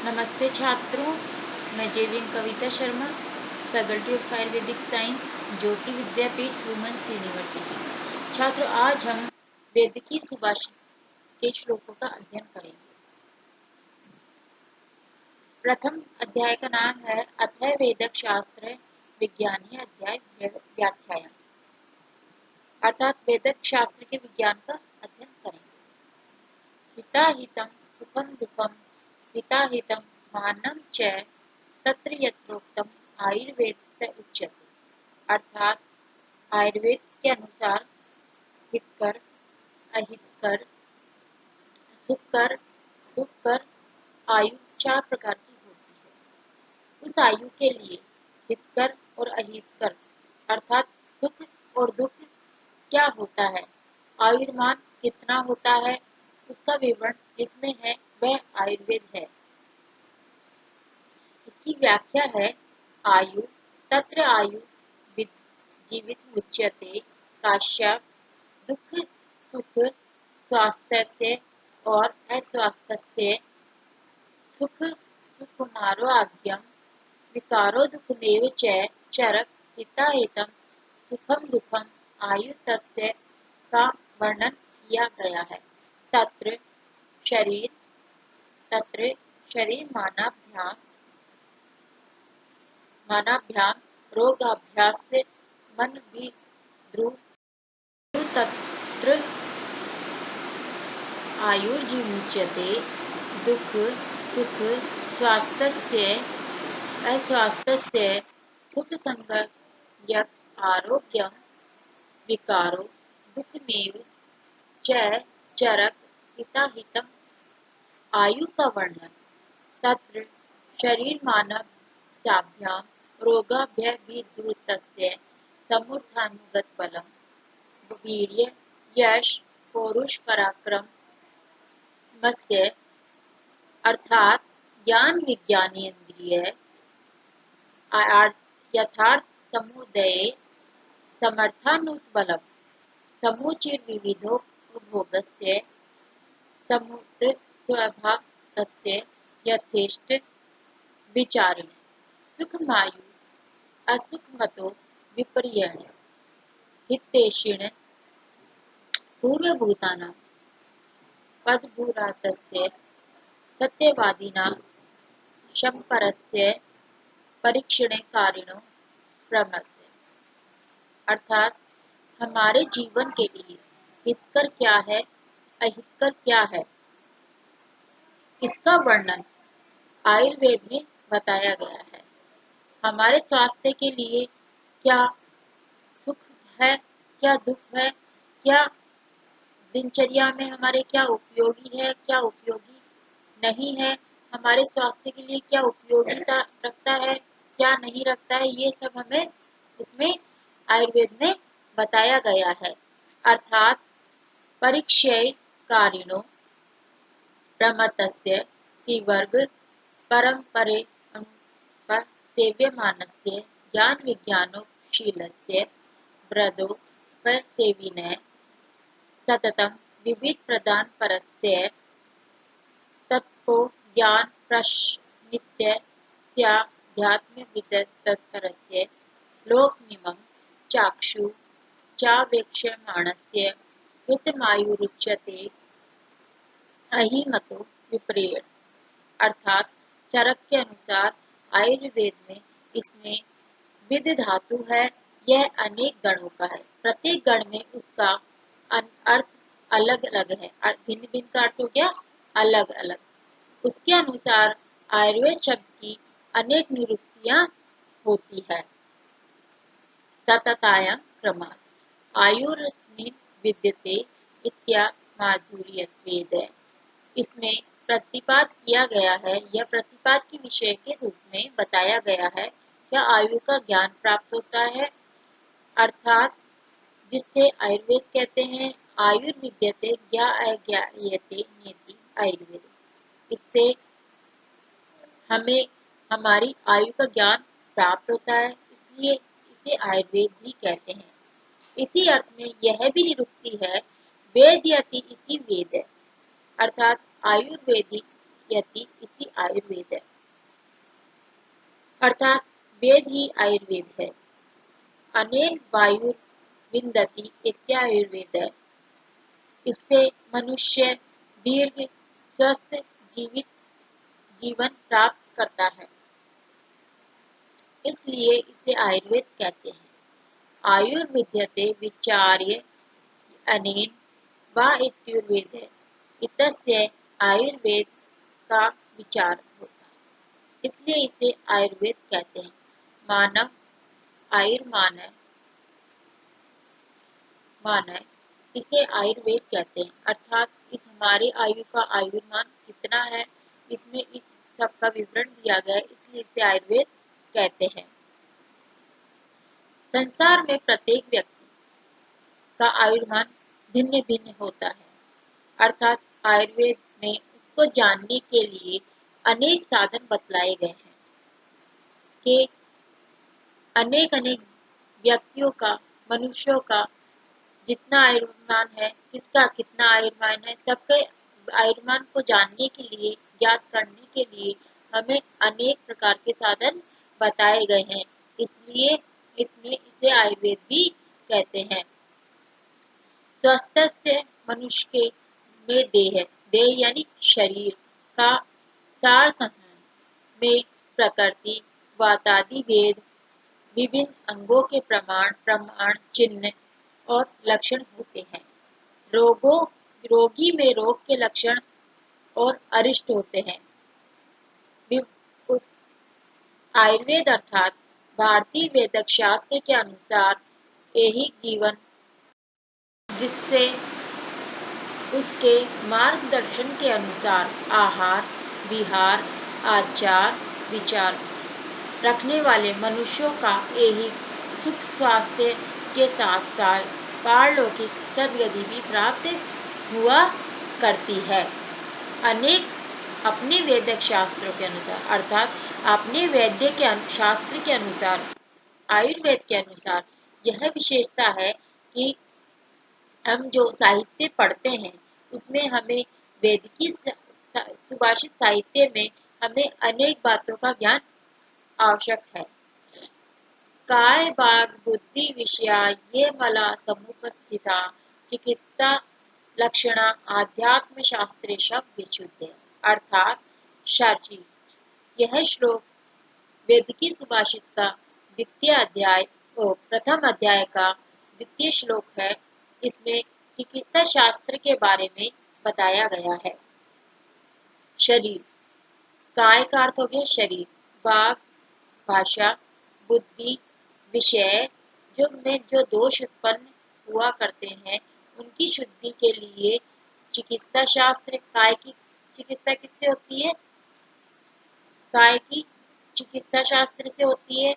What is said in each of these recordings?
नमस्ते छात्रों, मैं JVN Kavita Sharma, faculty of ayurvedic science, Jyoti Vidyapeeth women's university. छात्रों, आज हम वैदिकी सुभाषित के श्लोकों का अध्ययन करेंगे। प्रथम अध्याय का नाम है अथय वेदक शास्त्र विज्ञानीय अध्याय व्याख्यान, अर्थात वेदक शास्त्र के विज्ञान का अध्ययन करेंगे। हिताहितं सुखं दुःखं हिताहितं मानं च तत्र यत्रोक्तम आयुर्वेद से उच्यते, अर्थात आयुर्वेद के अनुसार हितकर, अहितकर, सुखकर, दुखकर आयु 4 प्रकार की होती है। उस आयु के लिए हितकर और अहितकर अर्थात सुख और दुख क्या होता है, आयुर्मान कितना होता है, उसका विवरण जिसमें है वह आयुर्वेद है। इसकी व्याख्या है आयु तत्र आयु जीवित मुच्यते काश्यप दुख सुख स्वास्थ्य और अस्वास्थ्य सुख सुकुमारोग्यम विकारो दुःखमेव च चरक हिताहितं सुखम दुखम आयु तस्य का वर्णन किया गया है। तत्र शरीर मानाभ्याम रोगाभ्यास मन विद्रुह तत्र आयुर्जीमुच्यते दुख सुख स्वास्थ्य अस्वास्थ्य सुख संज्ञक आरोग्यम विकारो दुःखमेव च चरक हिताहितम आयु का वर्णन। तत्र शरीरमानस्याभ्यां रोगाभ्यभिद्रुतस्य समूर्धानुगत बलम वीर्य यश पौरुष पराक्रमस्य अर्थात ज्ञान विज्ञानेन्द्रिय यथार्थ समुदये समर्थानुबलम समुचिर विविधोपभोगस्य समुद्र स्वभावस्य यथेष्ट विचारेण सुखमायु असुखमतो विपर्ययेण हितैषिण पूर्वभूतानां पदभूरातस्य सत्यवादिनां शम्परस्य परीक्षणकारिणो ब्रह्मस्य, अर्थात हमारे जीवन के लिए हितकर क्या है, अहितकर क्या है, इसका वर्णन आयुर्वेद में बताया गया है। हमारे स्वास्थ्य के लिए क्या सुख है, क्या दुख है, क्या दिनचर्या में हमारे क्या उपयोगी है, क्या उपयोगी नहीं है, हमारे स्वास्थ्य के लिए क्या उपयोगिता रखता है, क्या नहीं रखता है, ये सब हमें इसमें आयुर्वेद में बताया गया है। अर्थात परिक्षयकारिणो प्रमतस्य त्रिवर्ग परम्परे सेव्यमानस्य ज्ञान विज्ञानशीलस्य ब्रदोपसेविनः सततं विविध प्रदान परस्य तत्को ज्ञान प्रश्नित्यस्याध्यात्मविदतत्परस्य लोकमिमं चाक्षु चावेक्ष्यमाणस्य हितमायुरुच्यते अहिमतो विपरीत, अर्थात चरक के अनुसार आयुर्वेद में इसमें विद धातु है, यह अनेक गणों का है। प्रत्येक गण में उसका अर्थ अलग अलग है, भिन्न भिन्न का अर्थ हो गया अलग अलग। उसके अनुसार आयुर्वेद शब्द की अनेक निरुक्तियां होती है। सततायां क्रमात् आयुरस्मिन् विद्यते इत्यामाधुर्यत्वेद, इसमें प्रतिपाद किया गया है, यह प्रतिपाद के विषय के रूप में बताया गया है। क्या आयु का ज्ञान प्राप्त होता है, अर्थात जिससे आयुर्वेद कहते हैं आयुर्विद्यते ज्ञायते नेति आयुर्वेद, इससे हमें हमारी आयु का ज्ञान प्राप्त होता है, इसलिए इसे आयुर्वेद भी कहते हैं। इसी अर्थ में यह भी निरुक्ति है वेद्यति इति वेद, अर्थात आयुर्वेदिक यति इति आयुर्वेद, अर्थात वेद ही आयुर्वेद है। अनेन वायुर्विन्दति इत्यायुर्वेद, इससे मनुष्य दीर्घ स्वस्थ जीवित जीवन प्राप्त करता है, इसलिए इसे आयुर्वेद कहते हैं। आयुर्विद्यते विचार्य अनेन वा इत्युर्वेद, इतस्य आयुर्वेद का विचार होता है, इसलिए इसे आयुर्वेद कहते हैं। मानव आयुर्मानव मानव इसे आयुर्वेद कहते हैं, अर्थात इस हमारे आयु का आयुर्मान कितना है इसमें इस सब का विवरण दिया गया है, इसलिए इसे आयुर्वेद कहते हैं। संसार में प्रत्येक व्यक्ति का आयुर्मान भिन्न भिन्न होता है, अर्थात आयुर्वेद में उसको जानने के लिए अनेक साधन बतलाए गए हैं कि अनेक अनेक व्यक्तियों का, मनुष्यों का जितना आयुर्मान है, किसका कितना आयुर्मान है, सबके आयुर्मान को जानने के लिए, ज्ञात करने के लिए हमें अनेक प्रकार के साधन बताए गए हैं, इसलिए इसमें इसे आयुर्वेद भी कहते हैं। स्वस्थस्य मनुष्य के में देह यानी शरीर का सार संग्रह में प्रकृति वातादि वेद विभिन्न अंगों के प्रमाण चिन्ह और लक्षण होते हैं। रोगी में रोग के लक्षण और अरिष्ट होते हैं। आयुर्वेद अर्थात भारतीय वैदिक शास्त्र के अनुसार ऐहिक जीवन, जिससे उसके मार्गदर्शन के अनुसार आहार विहार आचार विचार रखने वाले मनुष्यों का ऐहिक सुख स्वास्थ्य के साथ साथ पारलौकिक सद्गति भी प्राप्त हुआ करती है। अनेक अपने वैदिक शास्त्रों के अनुसार, अर्थात अपने वैद्य के शास्त्र के अनुसार, आयुर्वेद के अनुसार यह विशेषता है कि हम जो साहित्य पढ़ते हैं उसमें हमें वैदिकी सुभाषित साहित्य में हमें अनेक बातों का ज्ञान आवश्यक है। काय बाग बुद्धि विषया ये मला समुपस्थिता चिकित्सा लक्षणा आध्यात्म शास्त्रे विशुद्ध, अर्थात शरीर। यह श्लोक वैदिकी सुभाषित का द्वितीय अध्याय प्रथम अध्याय का द्वितीय श्लोक है। इसमें चिकित्सा शास्त्र के बारे में बताया गया है। शरीर, काय का अर्थ हो गया शरीर, बाग भाषा, बुद्धि विषय, जो दोष उत्पन्न हुआ करते हैं उनकी शुद्धि के लिए चिकित्सा शास्त्र। काय की चिकित्सा किससे होती है? काय की चिकित्सा शास्त्र से होती है।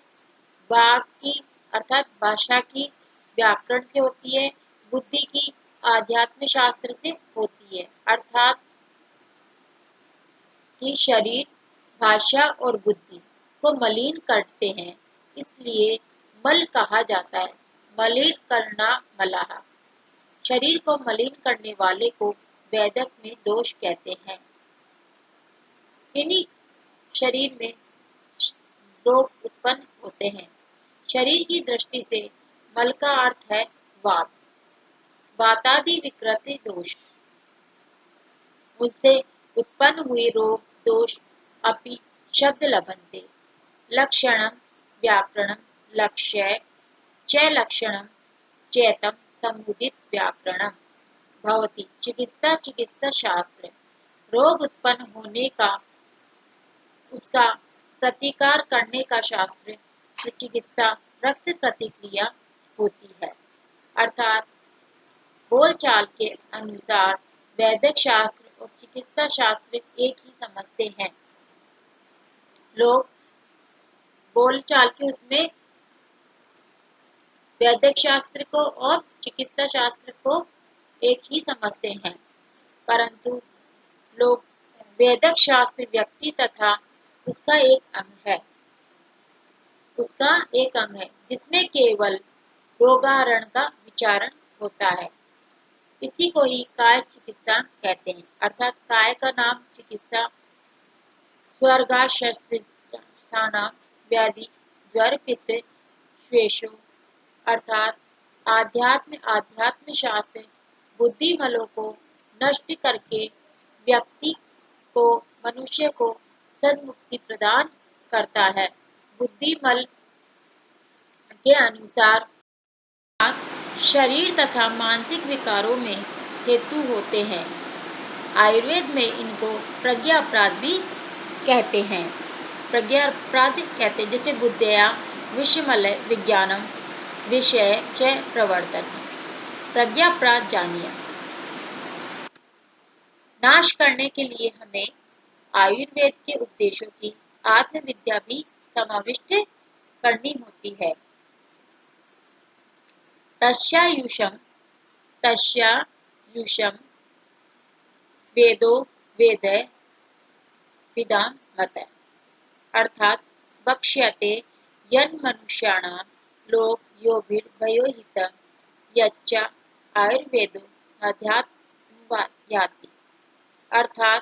वाग की अर्थात भाषा की व्याकरण से होती है। बुद्धि की आध्यात्म शास्त्र से होती है, अर्थात कि शरीर भाषा और बुद्धि को मलिन करते हैं, इसलिए मल कहा जाता है। मलिन करना मलाह, शरीर को मलिन करने वाले को वैदिक में दोष कहते हैं। इन्हीं शरीर में रोग उत्पन्न होते हैं। शरीर की दृष्टि से मल का अर्थ है वात, वातादि विकृति दोष, उनसे उत्पन्न हुए रोग दोष अपि शब्द लभन्ते। लक्षणम व्याकरणम लक्ष्य च लक्षणम चैतम समुदित व्याकरणम भवति। चिकित्सा शास्त्र, रोग उत्पन्न होने का उसका प्रतिकार करने का शास्त्र। चिकित्सा रक्त प्रतिक्रिया होती है, अर्थात बोलचाल के अनुसार वैदिक शास्त्र और चिकित्सा शास्त्र एक ही समझते हैं। लोग बोलचाल के उसमें वैदिक शास्त्र को और चिकित्सा शास्त्र को एक ही समझते हैं, परंतु लोग वैदिक शास्त्र व्यक्ति तथा उसका एक अंग है जिसमें केवल रोगारण का विचारण होता है। इसी को ही काय चिकित्सा कहते हैं, अर्थात काय का नाम चिकित्सा स्वर्गाशस्त्राणां व्याधि ज्वर पित्त श्वेशो अर्थात आध्यात्म शास्त्र बुद्धिमलों को नष्ट करके व्यक्ति को मनुष्य को सन्मुक्ति प्रदान करता है। बुद्धिमल के अनुसार शरीर तथा मानसिक विकारों में हेतु होते हैं। आयुर्वेद में इनको प्रज्ञापराध भी कहते हैं। प्रज्ञापराध कहते हैं जैसे बुद्धया विषमल विज्ञानम विषय च प्रवर्तन। प्रज्ञापराध जानिए। नाश करने के लिए हमें आयुर्वेद के उपदेशों की आत्मविद्या भी समाविष्ट करनी होती है। तस्यायुषम वेदो वेद विदां मत अर्थात वक्ष्यते यन्मनुष्याणां लोक योभिर्भयोहितं यच्च आयुर्वेदो अध्यात्मवायाति। अर्थात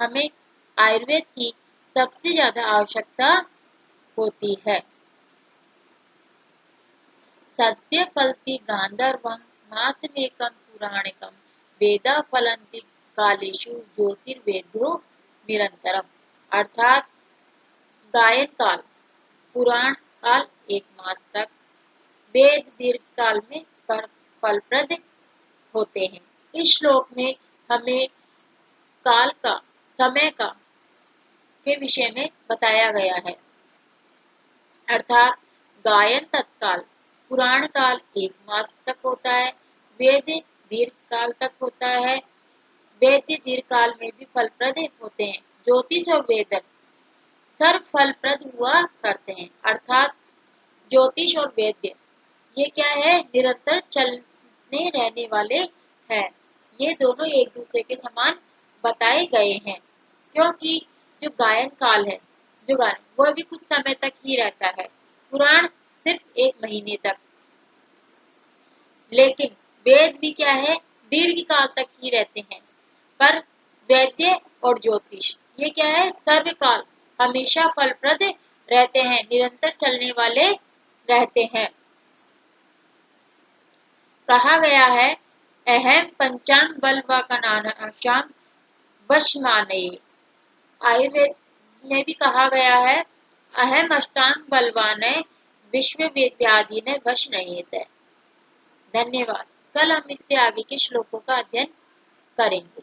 हमें आयुर्वेद की सबसे ज्यादा आवश्यकता होती है। सद्य फलति गांधर्वं मासमेकं पुराणिकं वेदा फलन्ति कालेषु ज्योतिर्वेदो निरंतरम। अर्थात गायन काल पुराण काल 1 मास तक, वेद दीर्घ काल में फलप्रद होते हैं। इस श्लोक में हमें काल का समय का के विषय में बताया गया है। अर्थात गायन तत्काल पुराण काल 1 मास तक होता है, वेद दीर्घ काल तक होता है। वेद दीर्घ काल में भी फलप्रद होते हैं। ज्योतिष और वेदक सर्व फलप्रद हुआ करते हैं। अर्थात ज्योतिष और वेद्य ये क्या है, निरंतर चलने रहने वाले हैं। ये दोनों एक दूसरे के समान बताए गए हैं, क्योंकि जो गायन काल है, जो गायन वह भी कुछ समय तक ही रहता है, पुराण सिर्फ 1 महीने तक। लेकिन वेद भी क्या है, दीर्घ काल तक ही रहते हैं। पर वैद्य और ज्योतिष ये क्या है, सर्वकाल हमेशा फलप्रद रहते हैं, निरंतर चलने वाले रहते हैं। कहा गया है अहम पंचांग बल व कनाशाम वशमानये। आयुर्वेद में भी कहा गया है अहम अष्टांग बलवान विश्व व्याधि ने वश नहीं है। धन्यवाद। कल हम इससे आगे के श्लोकों का अध्ययन करेंगे।